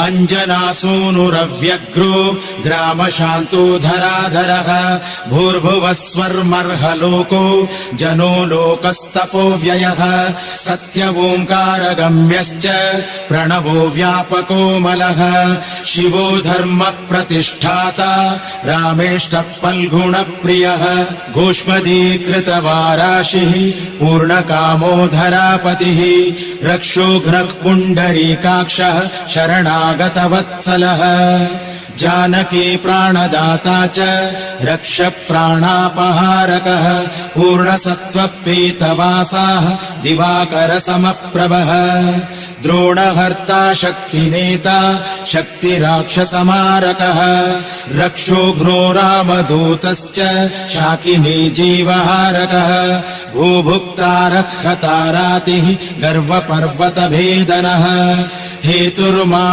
अञ्जनासूनुरव्यग्रो ग्रामशान्तो धराधरः भूर्भुवस्वर्मर्हलोको जनो लोकस्तपोव्ययः सत्यवोङ्कारगम्यश्च प्रणवो व्यापकोमलः शिवो धर्मप्रतिष्ठाता रामेष्टः फल्गुणप्रियः गोष्पदीकृतवाराशिः पूर्णकामो धरापतिः रक्षोघ्नः पुण्डरीकाक्षः शरणागतवत्सलः जानकी प्राणदाता च रक्ष प्राणापहारकः पूर्णसत्त्वपीतवासाः दिवाकरसमप्रभः द्रोणहर्ता शक्तिनेता शक्तिराक्षसमारकः रक्षोघ्नो रामदूतश्च शाकिनी जीवहारकः भूभुक्तारः हतारातिः गर्वपर्वतभेदनः हेतुर्मा